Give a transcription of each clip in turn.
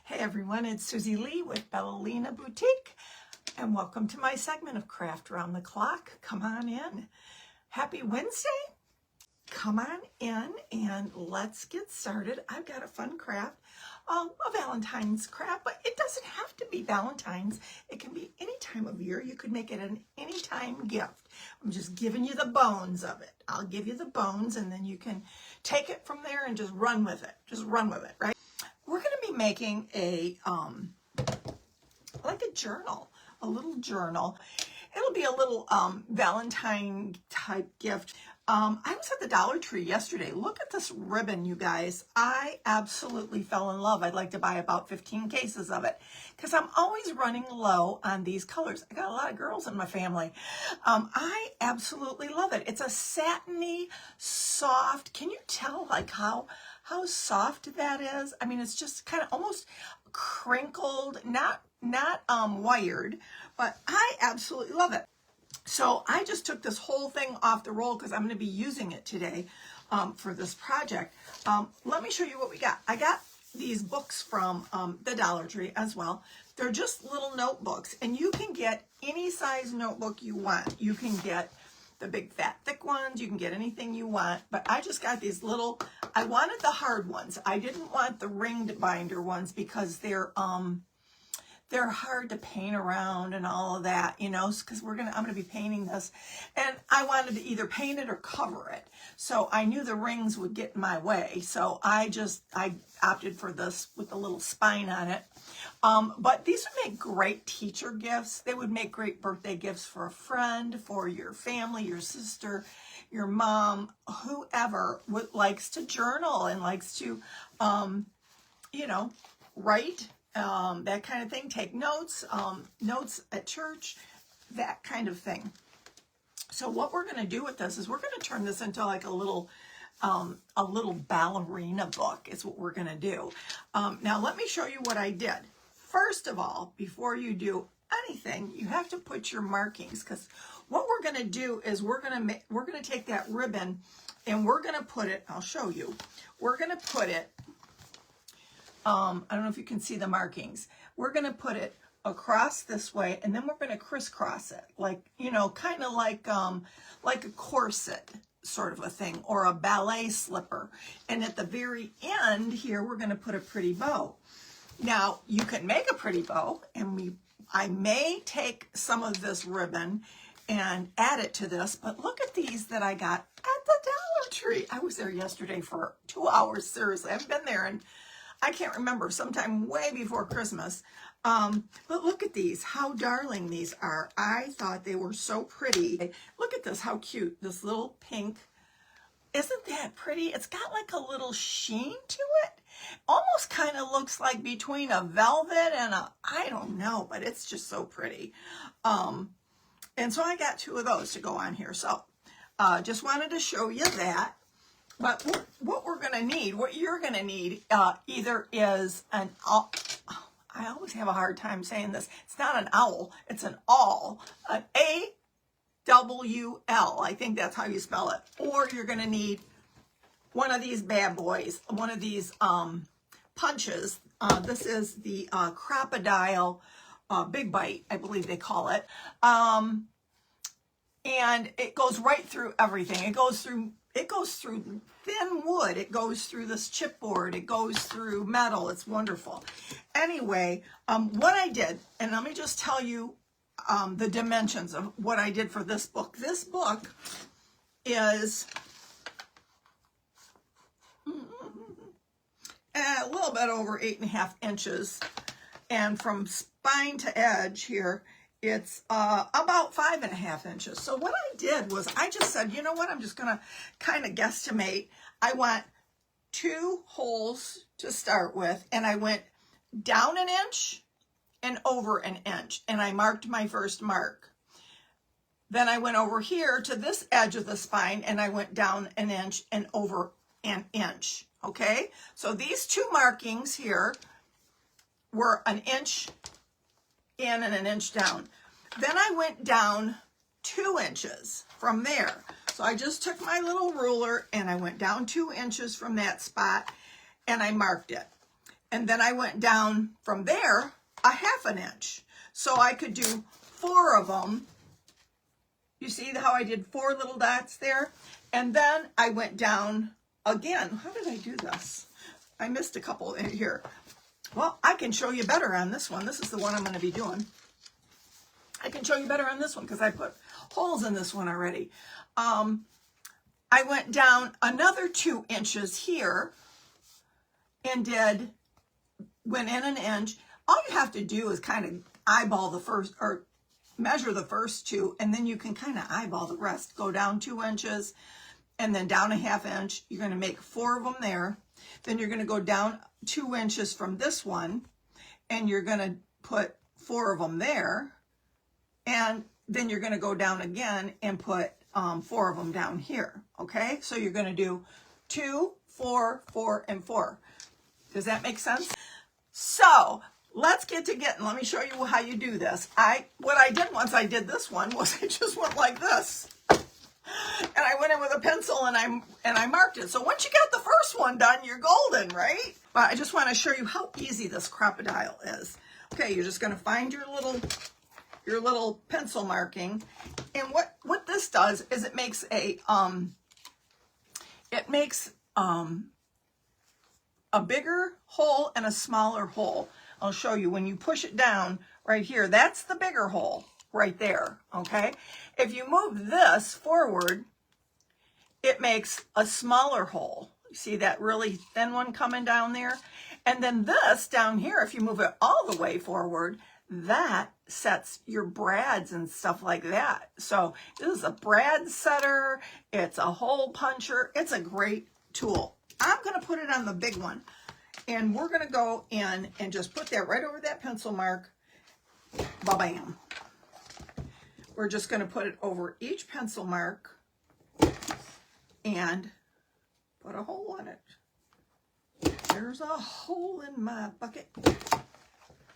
Hey everyone, it's Susie Lee with Bellina Boutique, and welcome to my segment of Craft Around the Clock. Come on in. Happy Wednesday. Come on in and let's get started. I've got a fun craft, a Valentine's craft, but it doesn't have to be Valentine's. It can be any time of year. You could make it an anytime gift. I'm just giving you the bones of it. I'll give you the bones and then you can take it from there and just run with it. Just run with it, right? We're going to be making a, like a journal, a little journal. It'll be a little Valentine type gift. I was at the Dollar Tree yesterday. Look at this ribbon, you guys. I absolutely fell in love. I'd like to buy about 15 cases of it because I'm always running low on these colors. I got a lot of girls in my family. I absolutely love it. It's a satiny, soft, can you tell like how soft that is? I mean, it's just kind of almost crinkled, not wired, but I absolutely love it. So I just took this whole thing off the roll because I'm going to be using it today for this project. Let me show you what we got. I got these books from the Dollar Tree as well. They're just little notebooks, and you can get any size notebook you want. You can get the big fat thick ones, you can get anything you want, but I just got these little, I wanted the hard ones. I didn't want the ringed binder ones because they're hard to paint around and all of that, you know, because I'm gonna be painting this, and I wanted to either paint it or cover it. So I knew the rings would get in my way, so I opted for this with a little spine on it. But these would make great teacher gifts. They would make great birthday gifts for a friend, for your family, your sister, your mom, whoever likes to journal and likes to, you know, write. That kind of thing, take notes, notes at church, that kind of thing. So what we're going to do with this is we're going to turn this into like a little ballerina book is what we're going to do. Now let me show you what I did. First of all, before you do anything, you have to put your markings, because what we're going to do is we're going to take that ribbon and we're going to put it, I'll show you, we're going to put it, I don't know if you can see the markings. We're going to put it across this way, and then we're going to crisscross it, like, you know, kind of like a corset sort of a thing, or a ballet slipper. And at the very end here, we're going to put a pretty bow. Now, you can make a pretty bow, and I may take some of this ribbon and add it to this, but look at these that I got at the Dollar Tree. I was there yesterday for 2 hours, seriously. I've been there, and I can't remember, sometime way before Christmas. But look at these, how darling these are. I thought they were so pretty. Look at this, how cute, this little pink. Isn't that pretty? It's got like a little sheen to it. Almost kind of looks like between a velvet and I don't know, but it's just so pretty. And so I got 2 of those to go on here. So just wanted to show you that. But what we're going to need, what you're going to need, either is an owl. I always have a hard time saying this. It's not an owl. It's an awl. An A-W-L. I think that's how you spell it. Or you're going to need one of these bad boys, one of these punches. This is the crocodile big bite, I believe they call it. And it goes right through everything. It goes through thin wood, it goes through this chipboard, it goes through metal. It's wonderful. Anyway, what I did, and let me just tell you the dimensions of what I did for this book. This book is a little bit over 8.5 inches, and from spine to edge here, it's about 5.5 inches. So what I did was I just said, you know what, I'm just going to kind of guesstimate. I want 2 holes to start with, and I went down 1 inch and over 1 inch, and I marked my first mark. Then I went over here to this edge of the spine, and I went down 1 inch and over 1 inch. Okay, so these 2 markings here were 1 inch in and 1 inch down. Then I went down 2 inches from there. So I just took my little ruler and I went down 2 inches from that spot and I marked it. And then I went down from there a 1/2 inch. So I could do 4 of them. You see how I did 4 little dots there? And then I went down again. How did I do this? I missed a couple in here. Well, I can show you better on this one. This is the one I'm going to be doing. I can show you better on this one because I put holes in this one already. I went down another 2 inches here and went in an inch. All you have to do is kind of eyeball the first, or measure the first 2, and then you can kind of eyeball the rest. Go down 2 inches and then down a 1/2 inch. You're going to make 4 of them there. Then you're going to go down 2 inches from this one, and you're going to put 4 of them there. And then you're going to go down again and put 4 of them down here. Okay, so you're going to do 2, 4, 4, and 4. Does that make sense? So let's get to getting. Let me show you how you do this. What I did once I did this one was I just went like this, and I went in with a pencil and I marked it. So once you got the first one done, you're golden, right? But I just want to show you how easy this crocodile is. Okay, you're just going to find your little pencil marking, and what this does is it makes a bigger hole and a smaller hole. I'll show you when you push it down right here. That's the bigger hole right there. Okay, if you move this forward, it makes a smaller hole. You see that really thin one coming down there? And then this down here, if you move it all the way forward, that sets your brads and stuff like that. So this is a brad setter. It's a hole puncher. It's a great tool. I'm going to put it on the big one, and we're going to go in and just put that right over that pencil mark. Ba-bam. We're just going to put it over each pencil mark and put a hole in it. There's a hole in my bucket.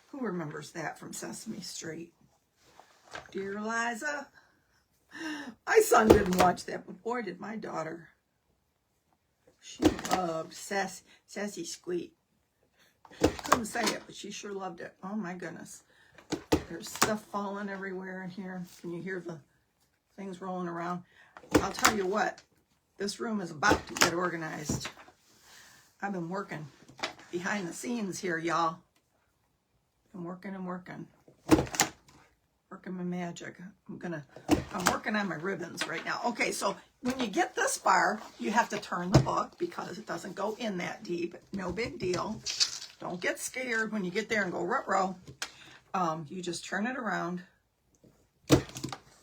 Who remembers that from Sesame Street? Dear Liza. My son didn't watch that, but boy, did my daughter. She loved Sassy Squeak. Couldn't say it, but she sure loved it. Oh my goodness. There's stuff falling everywhere in here. Can you hear the things rolling around? I'll tell you what, this room is about to get organized. I've been working behind the scenes here, y'all. I'm working and working. Working my magic. I'm working on my ribbons right now. Okay, so when you get this far, you have to turn the book because it doesn't go in that deep. No big deal. Don't get scared when you get there and go ruh-roh. You just turn it around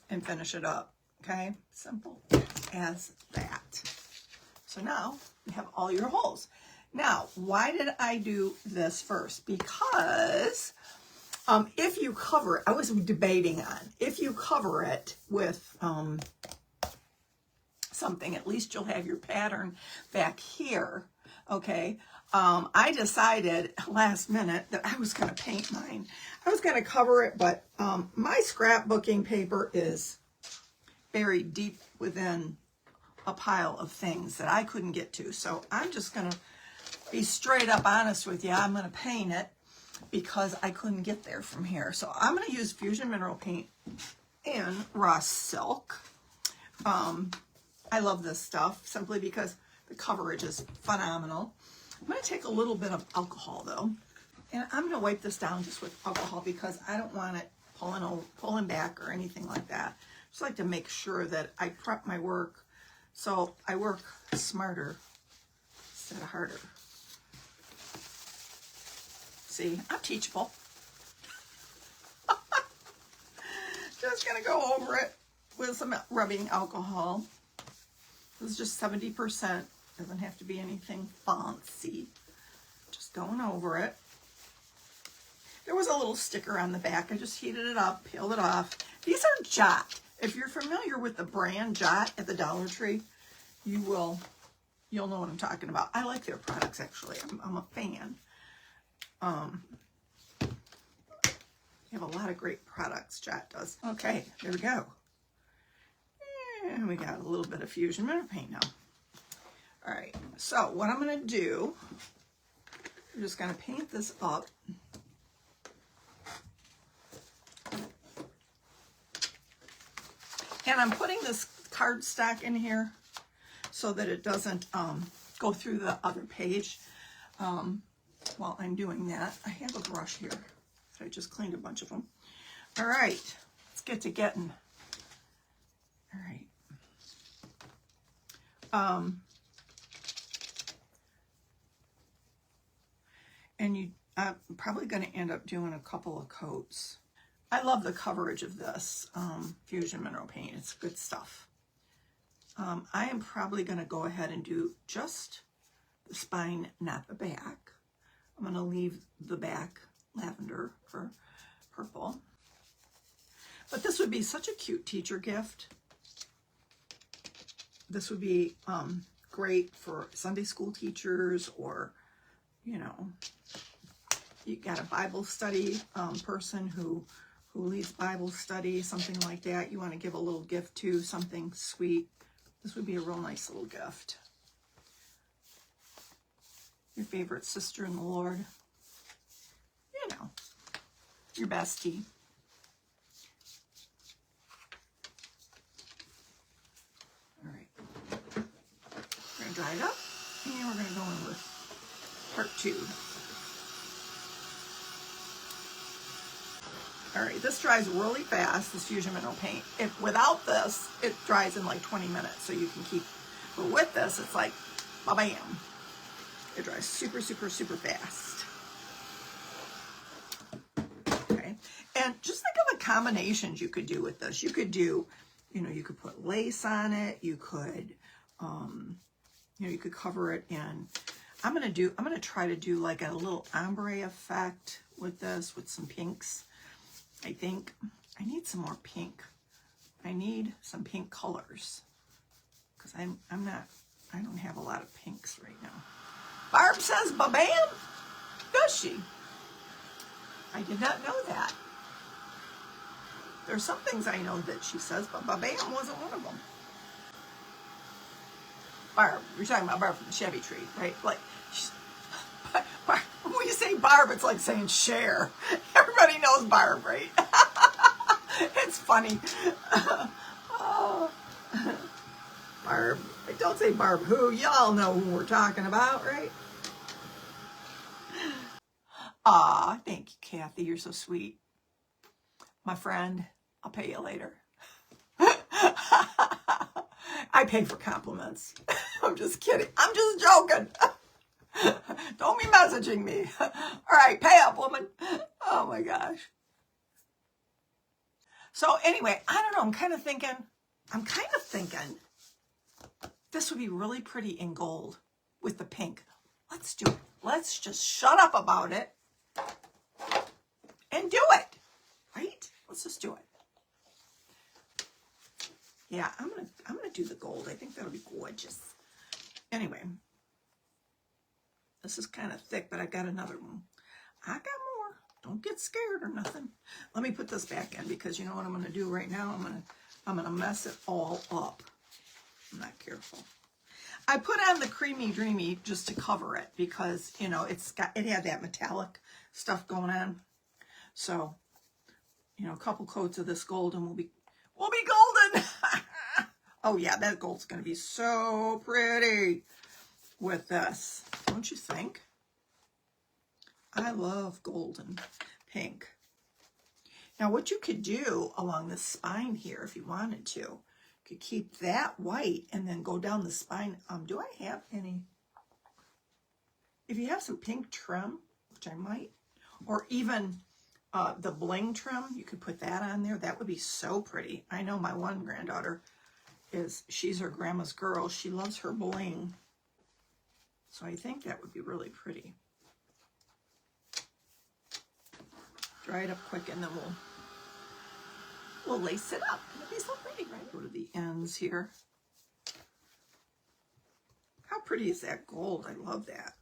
and finish it up. Okay, simple as that. So now you have all your holes. Now, why did I do this first? Because if you cover it, I was debating on, if you cover it with something, at least you'll have your pattern back here, okay? I decided last minute that I was going to paint mine. I was going to cover it, but my scrapbooking paper is buried deep within a pile of things that I couldn't get to. So I'm just going to be straight up honest with you. I'm going to paint it because I couldn't get there from here. So I'm going to use Fusion Mineral Paint in Rust Silk. I love this stuff simply because the coverage is phenomenal. I'm going to take a little bit of alcohol though, and I'm going to wipe this down just with alcohol because I don't want it pulling back or anything like that. Just like to make sure that I prep my work so I work smarter instead of harder. See, I'm teachable. Just going to go over it with some rubbing alcohol. This is just 70%. Doesn't have to be anything fancy. Just going over it. There was a little sticker on the back. I just heated it up, peeled it off. These are Jot. If you're familiar with the brand Jot at the Dollar Tree, you'll know what I'm talking about. I like their products, actually. I'm a fan. They have a lot of great products, Jot does. Okay, there we go. And we got a little bit of Fusion Mineral Paint now. All right, so what I'm going to do We're just going to paint this up. And I'm putting this cardstock in here so that it doesn't go through the other page. While I'm doing that, I have a brush here. I just cleaned a bunch of them. All right, let's get to getting. All right. And I'm probably going to end up doing a couple of coats. I love the coverage of this Fusion Mineral Paint. It's good stuff. I am probably going to go ahead and do just the spine, not the back. I'm going to leave the back lavender or purple. But this would be such a cute teacher gift. This would be great for Sunday school teachers, or, you know, you got a Bible study person who leads Bible study, something like that. You want to give a little gift to, something sweet. This would be a real nice little gift. Your favorite sister in the Lord. You know, your bestie. All right. We're going to dry it up, and we're going to go in with part 2. All right, this dries really fast, this Fusion Mineral Paint. Without this, it dries in like 20 minutes, so you can keep, but with this, it's like, ba-bam. It dries super, super, super fast. Okay, and just think of the combinations you could do with this. You could do, you know, you could put lace on it. You could, you know, you could cover it in. I'm gonna try to do like a little ombre effect with this, with some pinks. I think I need some more pink. I need some pink colors because I don't have a lot of pinks right now. Barb says ba-bam, does she? I did not know that. There's some things I know that she says, but ba-bam wasn't one of them. Barb, you're talking about Barb from the Chevy Tree, right? Like, when you say Barb, it's like saying Cher. Everybody knows Barb, right? It's funny. Oh. Barb. Don't say Barb who. Y'all know who we're talking about, right? Aw, thank you, Kathy. You're so sweet. My friend, I'll pay you later. I pay for compliments. I'm just kidding. I'm just joking. Don't be messaging me. All right, pay up, woman. Oh my gosh. So anyway, I don't know. I'm kind of thinking this would be really pretty in gold with the pink. Let's do it. Let's just shut up about it and do it. Right? Let's just do it. Yeah, I'm gonna do the gold. I think that'll be gorgeous. Anyway, this is kind of thick, but I got another one. I got more. Don't get scared or nothing. Let me put this back in because you know what I'm gonna do right now? I'm gonna mess it all up. I'm not careful. I put on the Creamy Dreamy just to cover it because you know it had that metallic stuff going on. So, you know, a couple coats of this gold and we'll be golden. Oh yeah, that gold's gonna be so pretty with this, don't you think? I love gold and pink. Now what you could do along the spine here, if you wanted to, you could keep that white and then go down the spine. Do I have any? If you have some pink trim, which I might, or even the bling trim, you could put that on there. That would be so pretty. I know my one granddaughter she's her grandma's girl. She loves her bling. So I think that would be really pretty. Dry it up quick and then we'll lace it up. It'll be so pretty, right? Go to the ends here. How pretty is that gold? I love that.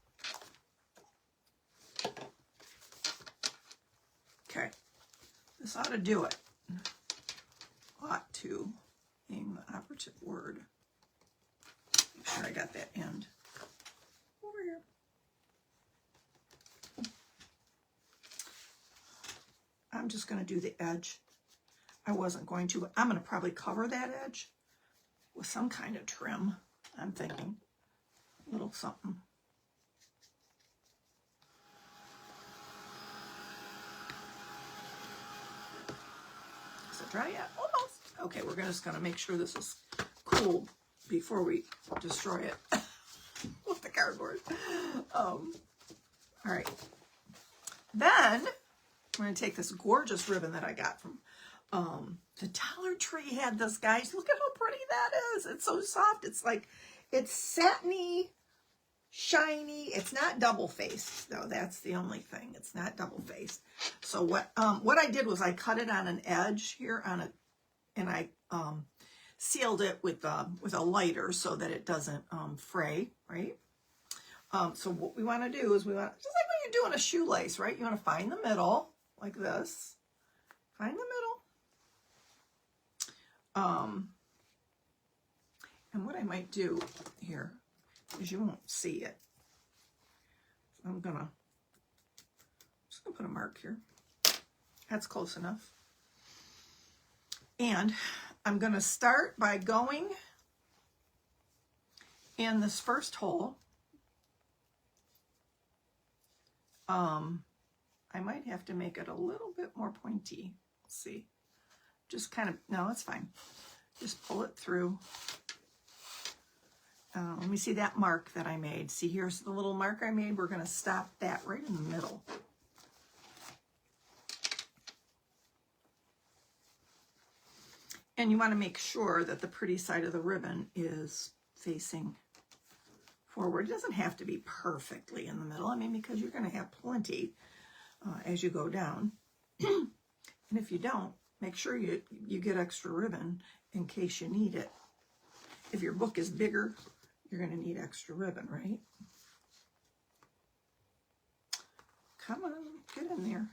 Okay. This ought to do it. Ought to. Name the operative word. Make sure I got that end over here. I'm just going to do the edge. I wasn't going to, but I'm going to probably cover that edge with some kind of trim. I'm thinking a little something. Is it dry yet? Almost. Okay, we're just going to make sure this is cool before we destroy it with the cardboard. All right. Then I'm going to take this gorgeous ribbon that I got from the Dollar Tree. Had this, guys. Look at how pretty that is. It's so soft. It's like, it's satiny, shiny. It's not double-faced, though. That's the only thing. It's not double-faced. So what I did was I cut it on an edge here on it, and I sealed it with a lighter so that it doesn't fray, right? So what we want to do is just like when you're doing a shoelace, right? You want to find the middle like this. Find the middle. And what I might do here is you won't see it. So I'm just gonna put a mark here. That's close enough. And I'm gonna start by going in this first hole. I might have to make it a little bit more pointy. Let's see. Just kind of, no, it's fine. Just pull it through. Let me see that mark that I made. See, here's the little mark I made. We're going to stop that right in the middle. And you want to make sure that the pretty side of the ribbon is facing forward. It doesn't have to be perfectly in the middle. I mean, because you're going to have plenty as you go down. And if you don't, make sure you get extra ribbon in case you need it. If your book is bigger, you're going to need extra ribbon, right? Come on, get in there.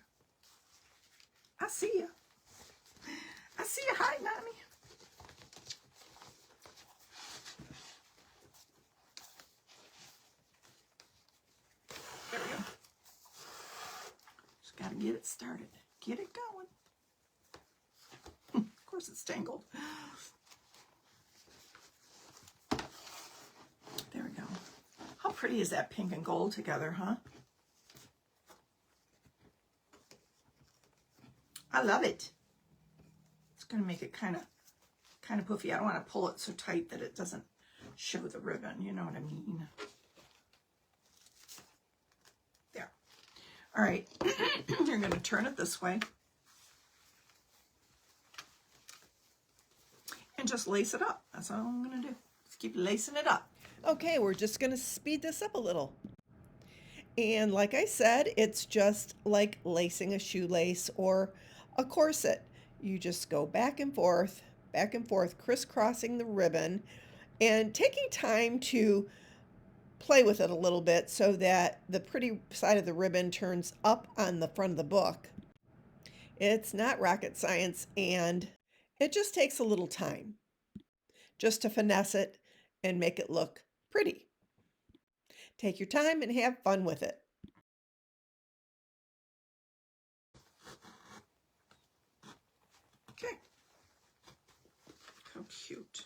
I see you. I see you hiding on me. There we go. Just got to get it started. Get it going. Of course it's tangled. There we go. How pretty is that pink and gold together, huh? I love it. It's going to make it kind of poofy. I don't want to pull it so tight that it doesn't show the ribbon. You know what I mean? There. All right. You're going to turn it this way. And just lace it up. That's all I'm going to do. Just keep lacing it up. Okay, we're just going to speed this up a little. And like I said, it's just like lacing a shoelace or a corset. You just go back and forth, crisscrossing the ribbon and taking time to play with it a little bit so that the pretty side of the ribbon turns up on the front of the book. It's not rocket science, and it just takes a little time just to finesse it and make it look pretty. Take your time and have fun with it. Okay. How cute.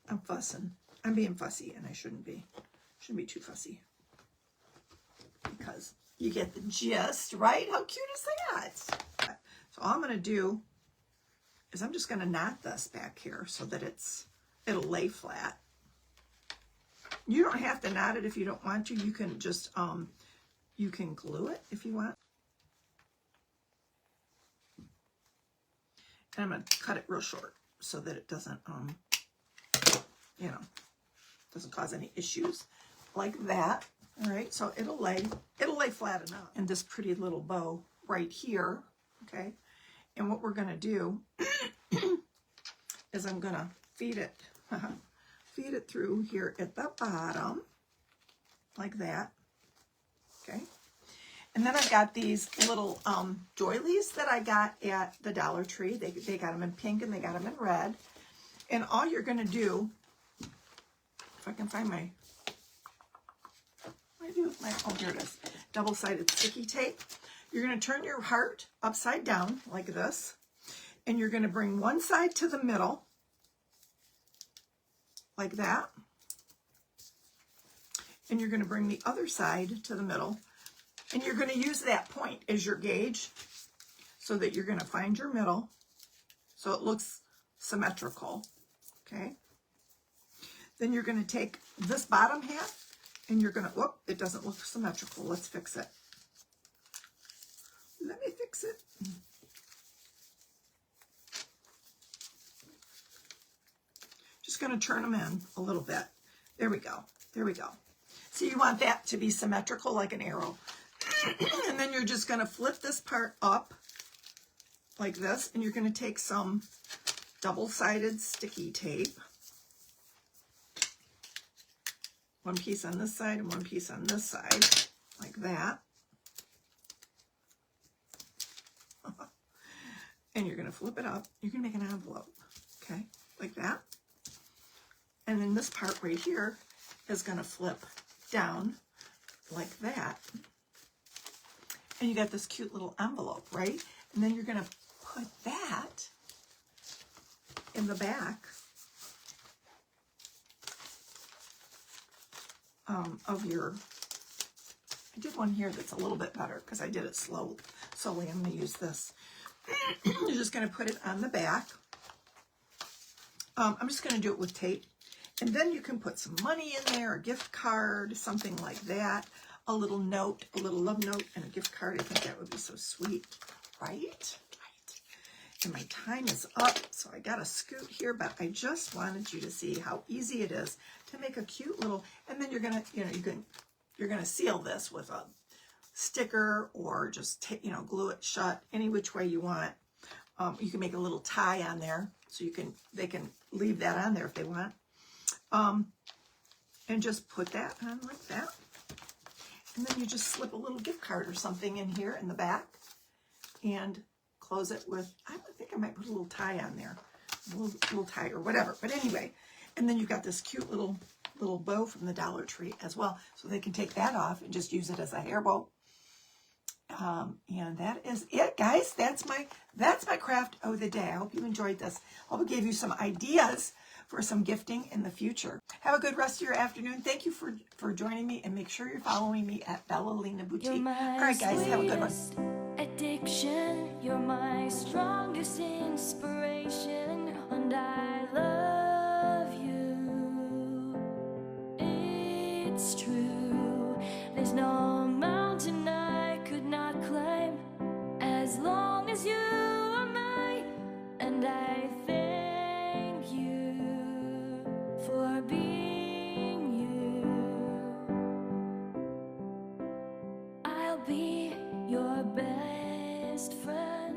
I'm fussing. I'm being fussy, and I shouldn't be. Shouldn't be too fussy. Because you get the gist, right? How cute is that? So all I'm going to do is I'm just going to knot this back here so that it'll lay flat. You don't have to knot it if you don't want to. You can just, you can glue it if you want. And I'm going to cut it real short so that it doesn't, doesn't cause any issues like that. All right, so it'll lay flat enough. And this pretty little bow right here, okay? And what we're going to do is I'm going to feed it through here at the bottom, like that, okay? And then I've got these little doilies that I got at the Dollar Tree. They got them in pink and they got them in red. And all you're going to do, if I can find my, what do I do with my, oh, here it is. double-sided sticky tape. You're going to turn your heart upside down like this, and you're going to bring one side to the middle like that, and you're going to bring the other side to the middle, and you're going to use that point as your gauge so that you're going to find your middle so it looks symmetrical, okay? Then you're going to take this bottom half and you're going to, whoop, it doesn't look symmetrical. Let's fix it. Let me fix it. Just going to turn them in a little bit. There we go. There we go. So you want that to be symmetrical like an arrow. And then you're just going to flip this part up like this, and you're going to take some double-sided sticky tape. One piece on this side and one piece on this side, like that. And you're going to flip it up. You're going to make an envelope, okay, like that. And then this part right here is going to flip down like that. And you got this cute little envelope, right? And then you're going to put that in the back of your, I did one here that's a little bit better because I did it slowly. I'm going to use this. You're just going to put it on the back. I'm just going to do it with tape. And then you can put some money in there, a gift card, something like that, a little note, a little love note, and a gift card. I think that would be so sweet, right? Right. And my time is up, so I got to scoot here, but I just wanted you to see how easy it is to make a cute little, and then you're going to, you're going to seal this with a sticker or just, glue it shut any which way you want. You can make a little tie on there, so they can leave that on there if they want. And just put that on like that. And then you just slip a little gift card or something in here in the back and close it with, I think I might put a little tie on there, a little tie or whatever. But anyway, and then you've got this cute little bow from the Dollar Tree as well. So they can take that off and just use it as a hair bow. And that is it, guys. That's my craft of the day. I hope you enjoyed this. I hope it gave you some ideas for some gifting in the future. Have a good rest of your afternoon. Thank you for joining me, and make sure you're following me at Ballerina Boutique. All right, guys, have a good one. Addiction, you're my strongest inspiration, and I love you. It's true. There's no mountain I could not climb as long as you are mine, and I thank you for being you. I'll be your best friend.